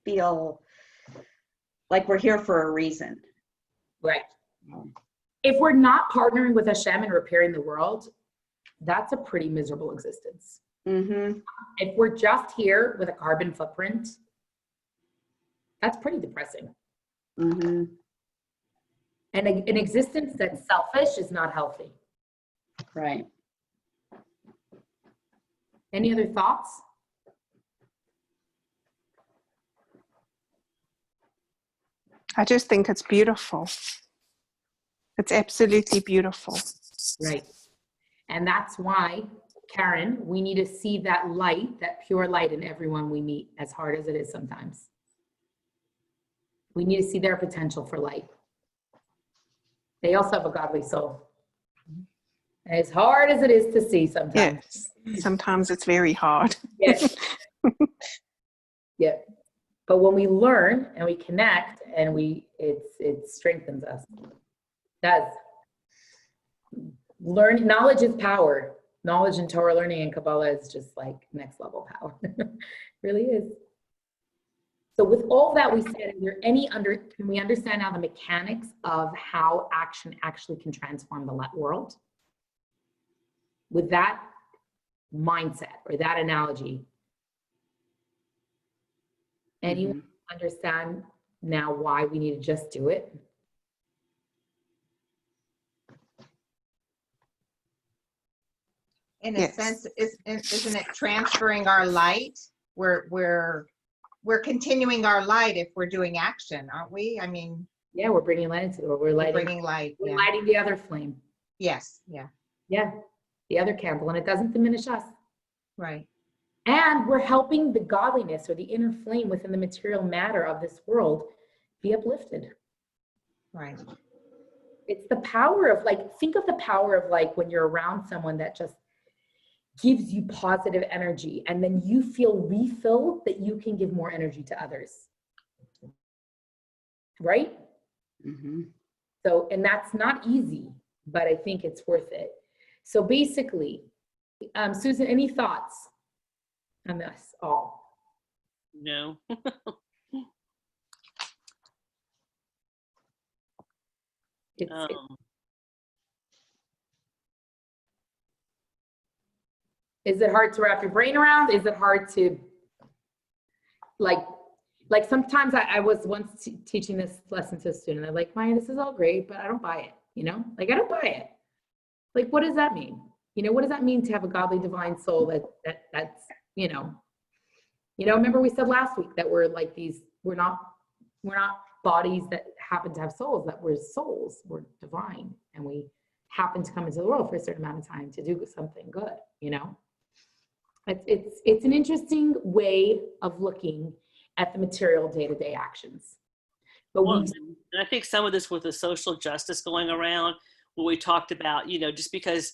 [SPEAKER 4] feel like we're here for a reason.
[SPEAKER 1] Right. If we're not partnering with Hashem and repairing the world, that's a pretty miserable existence.
[SPEAKER 4] Mm-hmm.
[SPEAKER 1] If we're just here with a carbon footprint, that's pretty depressing.
[SPEAKER 4] Mm-hmm.
[SPEAKER 1] And an existence that's selfish is not healthy.
[SPEAKER 4] Right.
[SPEAKER 1] Any other thoughts?
[SPEAKER 5] I just think it's beautiful. It's absolutely beautiful.
[SPEAKER 1] Right. And that's why, Karen, we need to see that light, that pure light in everyone we meet, as hard as it is sometimes. We need to see their potential for light. They also have a godly soul. As hard as it is to see sometimes.
[SPEAKER 5] Yes. Sometimes it's very hard.
[SPEAKER 1] Yes. Yeah. But when we learn and we connect and it strengthens us. Does. Knowledge is power. Knowledge and Torah learning and Kabbalah is just like next level power. Really is. So with all that we said, can we understand now the mechanics of how action actually can transform the world? With that mindset or that analogy, anyone understand now why we need to just do it?
[SPEAKER 2] In a sense, isn't it transferring our light? We're continuing our light if we're doing action, aren't we? I mean,
[SPEAKER 1] yeah, we're bringing light into it. We're
[SPEAKER 2] bringing light.
[SPEAKER 1] We're lighting the other flame.
[SPEAKER 2] Yes. Yeah.
[SPEAKER 1] Yeah, the other candle, and it doesn't diminish us.
[SPEAKER 2] Right.
[SPEAKER 1] And we're helping the godliness or the inner flame within the material matter of this world be uplifted.
[SPEAKER 2] Right.
[SPEAKER 1] It's the power of like, think of the power of like when you're around someone that just gives you positive energy and then you feel refilled that you can give more energy to others. Right?
[SPEAKER 4] Mhm.
[SPEAKER 1] So, and that's not easy, but I think it's worth it. So basically, Susan, any thoughts on this all?
[SPEAKER 3] No.
[SPEAKER 1] Is it hard to wrap your brain around? Is it hard to like sometimes I was once teaching this lesson to a student. I'm like, Maya, this is all great, but I don't buy it, you know? Like, I don't buy it. Like, what does that mean? You know, what does that mean to have a godly divine soul that's, you know, remember we said last week that we're like we're not bodies that happen to have souls, that we're souls, we're divine, and we happen to come into the world for a certain amount of time to do something good, you know? It's an interesting way of looking at the material day-to-day actions. But
[SPEAKER 3] and I think some of this with the social justice going around, what we talked about, you know, just because,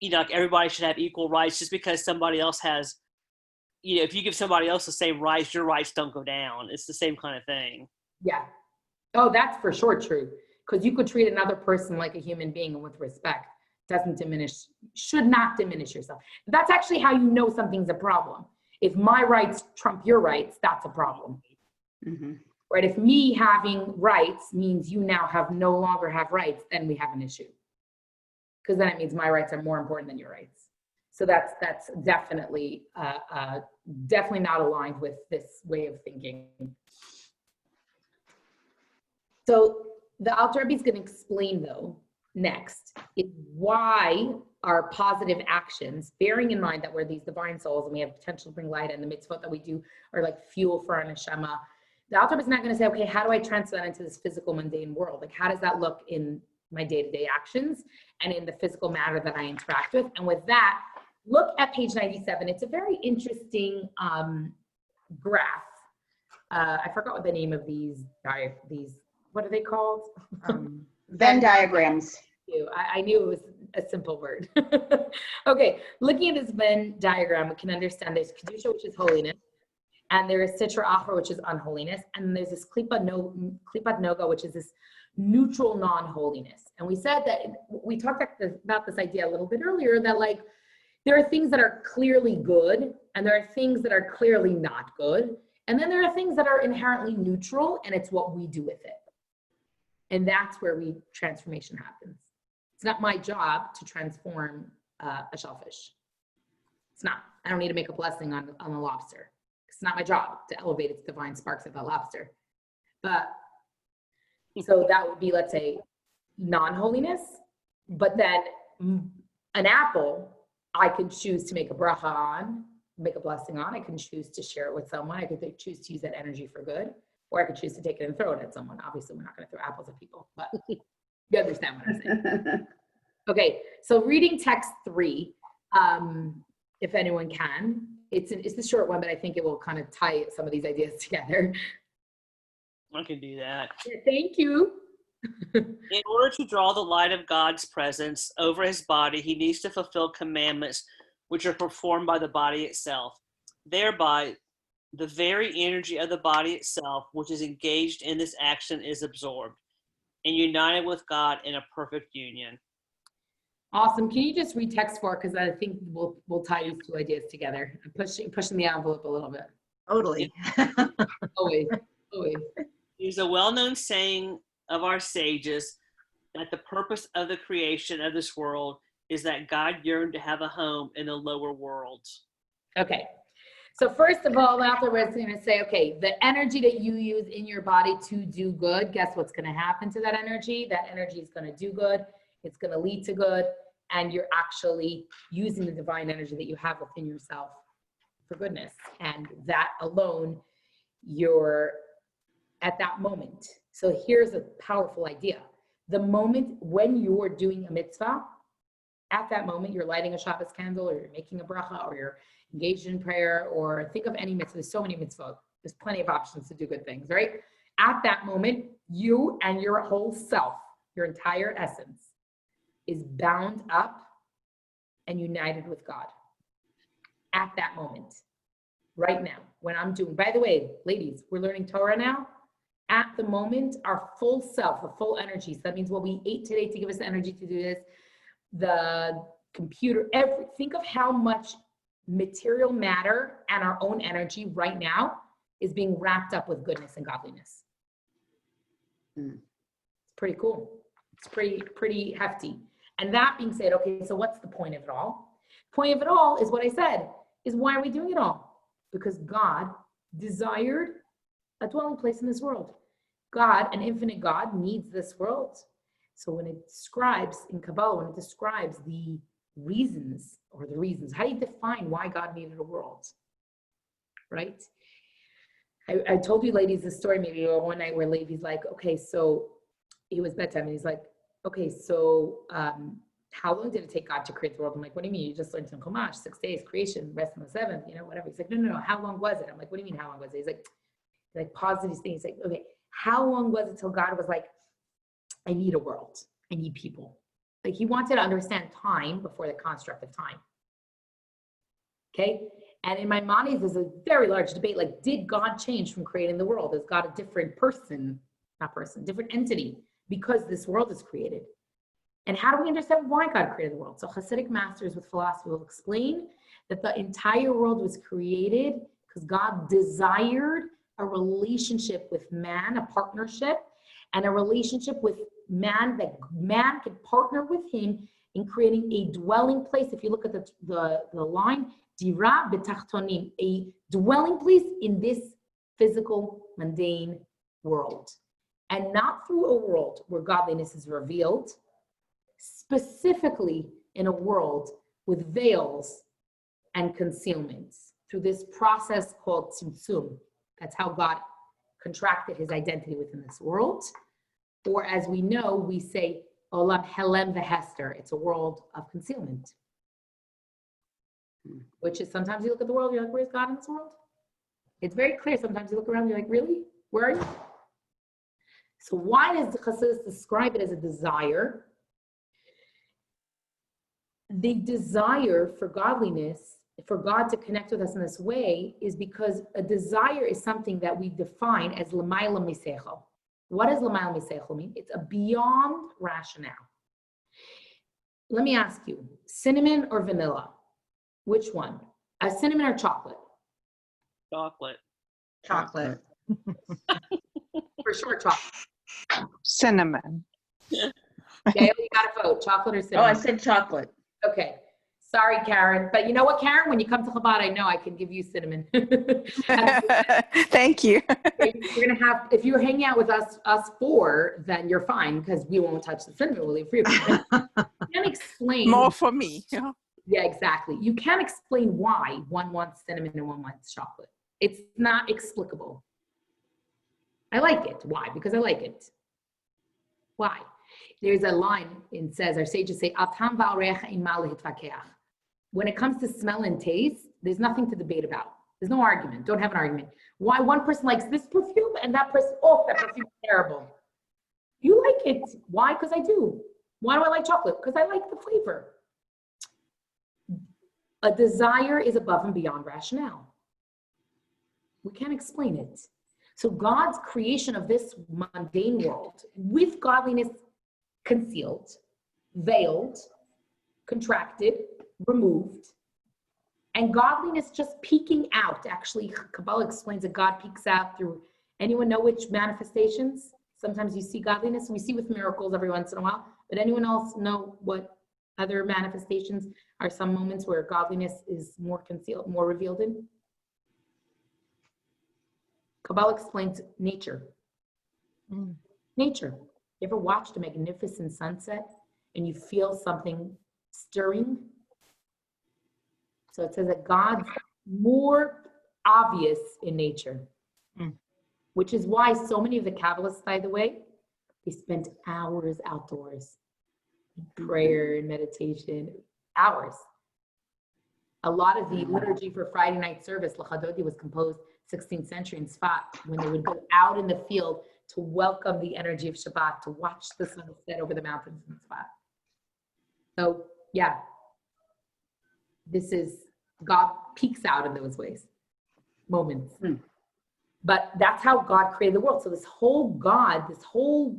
[SPEAKER 3] you know, like everybody should have equal rights, just because somebody else has, you know, if you give somebody else the same rights, your rights don't go down. It's the same kind of thing.
[SPEAKER 1] Yeah. Oh, that's for sure true. Because you could treat another person like a human being and with respect. Should not diminish yourself. That's actually how you know something's a problem. If my rights trump your rights, that's a problem.
[SPEAKER 4] Mm-hmm.
[SPEAKER 1] Right? If me having rights means you now no longer have rights, then we have an issue. Because then it means my rights are more important than your rights. So that's definitely definitely not aligned with this way of thinking. So the Alter Rebbe is going to explain, though, next, is why our positive actions, bearing in mind that we're these divine souls and we have potential to bring light, and the mitzvot that we do are like fuel for our neshama. The Alter Rebbe is not going to say, okay, how do I transfer that into this physical, mundane world? Like, how does that look in my day-to-day actions and in the physical matter that I interact with? And with that, look at page 97. It's a very interesting graph. I forgot what the name of these, what are they called?
[SPEAKER 4] Venn diagrams.
[SPEAKER 1] I knew it was a simple word. Okay, looking at this Venn diagram, we can understand there's Kedusha, which is holiness, and there is Sitra Achra, which is unholiness, and there's this Klipat Noga, which is this neutral non-holiness. And we said that, we talked about this idea a little bit earlier, that like, there are things that are clearly good, and there are things that are clearly not good, and then there are things that are inherently neutral, and it's what we do with it. And that's where transformation happens. It's not my job to transform a shellfish. It's not. I don't need to make a blessing on a lobster. It's not my job to elevate its divine sparks of that lobster. But so that would be, let's say, non-holiness. But then an apple, I could choose to make a bracha on, make a blessing on. I can choose to share it with someone. I could choose to use that energy for good. Or I could choose to take it and throw it at someone. Obviously, we're not going to throw apples at people, but you understand what I'm saying. Okay, so reading text 3, if anyone can. It's the short one, but I think it will kind of tie some of these ideas together.
[SPEAKER 3] I can do that.
[SPEAKER 1] Yeah, thank you.
[SPEAKER 3] In order to draw the light of God's presence over his body, he needs to fulfill commandments which are performed by the body itself. Thereby, the very energy of the body itself, which is engaged in this action, is absorbed and united with God in a perfect union.
[SPEAKER 1] Awesome. Can you just read text 4? Because I think we'll tie these two ideas together. I'm pushing the envelope a little bit.
[SPEAKER 2] Totally.
[SPEAKER 1] Always.
[SPEAKER 3] There's a well-known saying of our sages that the purpose of the creation of this world is that God yearned to have a home in the lower worlds.
[SPEAKER 1] Okay. So first of all, afterwards, we're going to say, okay, the energy that you use in your body to do good, guess what's going to happen to that energy? That energy is going to do good. It's going to lead to good. And you're actually using the divine energy that you have within yourself for goodness. And that alone, you're at that moment. So here's a powerful idea. The moment when you're doing a mitzvah, at that moment, you're lighting a Shabbos candle, or you're making a bracha, or you're engaged in prayer, or think of any mitzvah. There's so many mitzvot. There's plenty of options to do good things, right? At that moment, you and your whole self your entire essence is bound up and united with God at that moment, right now, when I'm doing, by the way, ladies, we're learning Torah now. At the moment, our full self, the full energy. So that means what we ate today to give us the energy to do this, the computer, think of how much material matter and our own energy right now is being wrapped up with goodness and godliness. It's pretty cool. It's pretty hefty. And that being said, okay, so what's the point of it all? The point of it all is what I said, is why are we doing it all? Because God desired a dwelling place in this world. God, an infinite God, needs this world. So when it describes in Kabbalah, when it describes the reasons, how do you define why God needed a world? Right? I told you ladies this story maybe one night where Levi's like, okay, so it was bedtime and he's like, okay, so how long did it take God to create the world? I'm like, what do you mean? You just learned some Chumash, 6 days, creation, rest on the seventh, whatever. He's like, no, how long was it? I'm like, what do you mean how long was it? He's like pause these things. He's like, okay, how long was it till God was like, I need a world, I need people. Like he wanted to understand time before the construct of time. Okay? And in my mind, there's a very large debate, like, did God change from creating the world? Is God a different different entity because this world is created? And how do we understand why God created the world? So Hasidic masters with philosophy will explain that the entire world was created because God desired a relationship with man, a partnership, and a relationship with man, that man could partner with him in creating a dwelling place. If you look at the line, Dira betachtonim, a dwelling place in this physical, mundane world. And not through a world where godliness is revealed, specifically in a world with veils and concealments, through this process called tzimtzum. That's how God contracted his identity within this world. Or as we know, we say, Olam Helem v'Hester. It's a world of concealment. Which is sometimes you look at the world, you're like, where's God in this world? It's very clear. Sometimes you look around, you're like, really? Where are you? So why does the Chassidus describe it as a desire? The desire for godliness, for God to connect with us in this way, is because a desire is something that we define as l'mayla misechel. What does l'mayla misechel mean? It's a beyond rationale. Let me ask you, cinnamon or vanilla? Which one? A cinnamon or chocolate?
[SPEAKER 3] Chocolate.
[SPEAKER 2] Chocolate.
[SPEAKER 1] For sure, chocolate.
[SPEAKER 5] Cinnamon.
[SPEAKER 1] Gail, you got to vote. Chocolate or cinnamon?
[SPEAKER 4] Oh, I said chocolate.
[SPEAKER 1] Okay. Sorry, Karen. But you know what, Karen? When you come to Chabad, I know I can give you cinnamon.
[SPEAKER 5] Thank you.
[SPEAKER 1] You're gonna have, if you're hanging out with us four, then you're fine because we won't touch the cinnamon. We'll leave for you. You can't explain.
[SPEAKER 5] More for me.
[SPEAKER 1] Yeah, exactly. You can't explain why one wants cinnamon and one wants chocolate. It's not explicable. I like it. Why? Because I like it. Why? There's a line, it says, our sages say, when it comes to smell and taste, there's nothing to debate about. There's no argument. Don't have an argument. Why one person likes this perfume and that person, oh, that perfume is terrible. You like it. Why? Because I do. Why do I like chocolate? Because I like the flavor. A desire is above and beyond rationale. We can't explain it. So God's creation of this mundane world with godliness concealed, veiled, contracted, removed, and godliness just peeking out. Actually, Kabbalah explains that God peeks out through, anyone know which manifestations? Sometimes you see godliness. We see with miracles every once in a while, but anyone else know what other manifestations are some moments where godliness is more concealed, more revealed in? Kabbalah explains nature. Nature. You ever watched a magnificent sunset and you feel something stirring? So it says that God's more obvious in nature, which is why so many of the Kabbalists, by the way, they spent hours outdoors, prayer and meditation, hours. A lot of the liturgy for Friday night service, L'chadodi, was composed 16th century in Sfat, when they would go out in the field to welcome the energy of Shabbat, to watch the sun set over the mountains in Shabbat. So yeah, God peeks out in those moments. But that's how God created the world. So this whole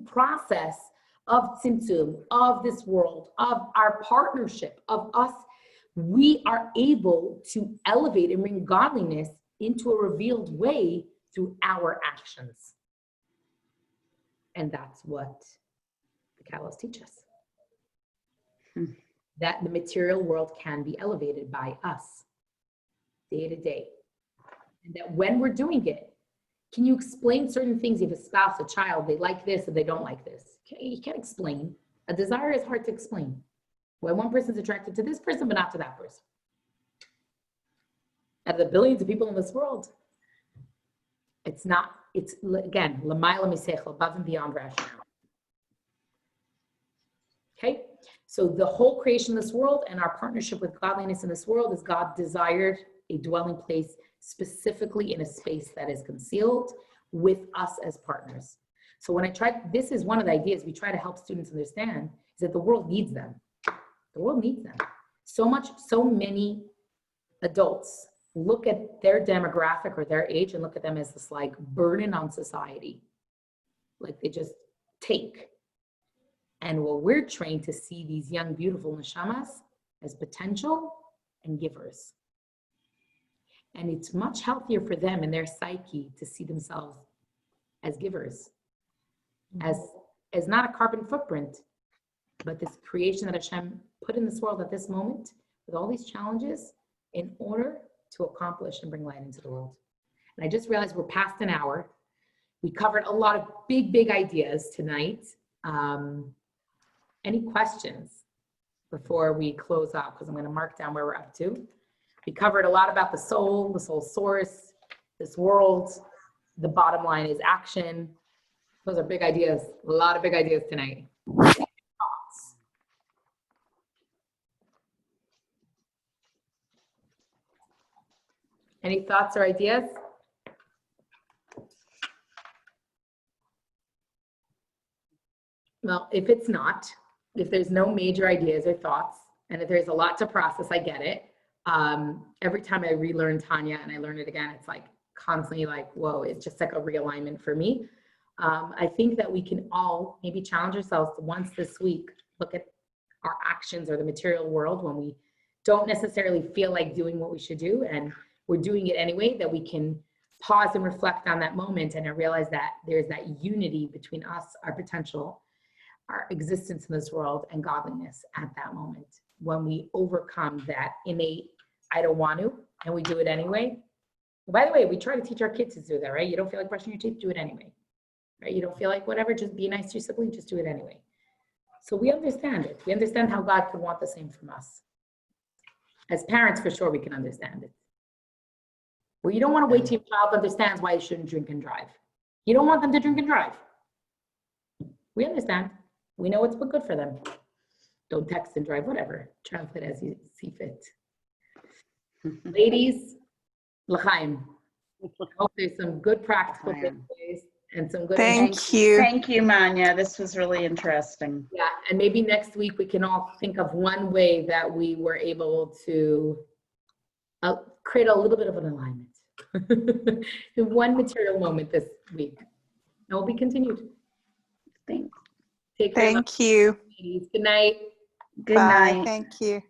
[SPEAKER 1] process of Tzimtzum, of this world, of our partnership, of us, we are able to elevate and bring godliness into a revealed way through our actions. And that's what the Kabbalists teach us. That the material world can be elevated by us day to day. And that when we're doing it, can you explain certain things? If a spouse, a child, they like this and they don't like this. You can't explain. A desire is hard to explain. Why one person's attracted to this person, but not to that person. Out of the billions of people in this world, it's again, l'mayla misechel, above and beyond rationale. Okay? So the whole creation of this world and our partnership with godliness in this world is God desired a dwelling place specifically in a space that is concealed with us as partners. So when this is one of the ideas we try to help students understand, is that the world needs them. The world needs them. So many adults look at their demographic or their age and look at them as this like burden on society. Like they just take. And well, we're trained to see these young, beautiful neshamas as potential and givers. And it's much healthier for them in their psyche to see themselves as givers, as not a carbon footprint, but this creation that Hashem put in this world at this moment with all these challenges in order to accomplish and bring light into the world. And I just realized we're past an hour. We covered a lot of big ideas tonight. Any questions before we close out? Because I'm going to mark down where we're up to. We covered a lot about the soul source, this world. The bottom line is action. Those are big ideas. A lot of big ideas tonight. Thoughts? Any thoughts or ideas? Well, if there's no major ideas or thoughts, and if there's a lot to process, I get it. Every time I relearn Tanya and I learn it again, it's like constantly like, whoa, it's just like a realignment for me. I think that we can all maybe challenge ourselves to once this week, look at our actions or the material world when we don't necessarily feel like doing what we should do and we're doing it anyway, that we can pause and reflect on that moment and realize that there's that unity between us, our potential, our existence in this world, and godliness at that moment. When we overcome that innate, I don't want to, and we do it anyway. By the way, we try to teach our kids to do that, right? You don't feel like brushing your teeth, do it anyway. Right? You don't feel like whatever, just be nice to your sibling, just do it anyway. So we understand it. We understand how God could want the same from us. As parents, for sure, we can understand it. Well, you don't want to wait till your child understands why you shouldn't drink and drive. You don't want them to drink and drive. We understand. We know what's good for them. Don't text and drive, whatever. Translate as you see fit. Ladies, l'chaim. I hope there's some good practical takeaways and some good.
[SPEAKER 5] Thank you.
[SPEAKER 4] Thank you, Manya. This was really interesting.
[SPEAKER 1] Yeah, and maybe next week we can all think of one way that we were able to create a little bit of an alignment in one material moment this week. And will be continued.
[SPEAKER 4] Thanks.
[SPEAKER 1] Take care.
[SPEAKER 5] Thank you.
[SPEAKER 1] Ladies. Good night.
[SPEAKER 4] Good
[SPEAKER 5] Bye.
[SPEAKER 4] night.
[SPEAKER 5] Thank you.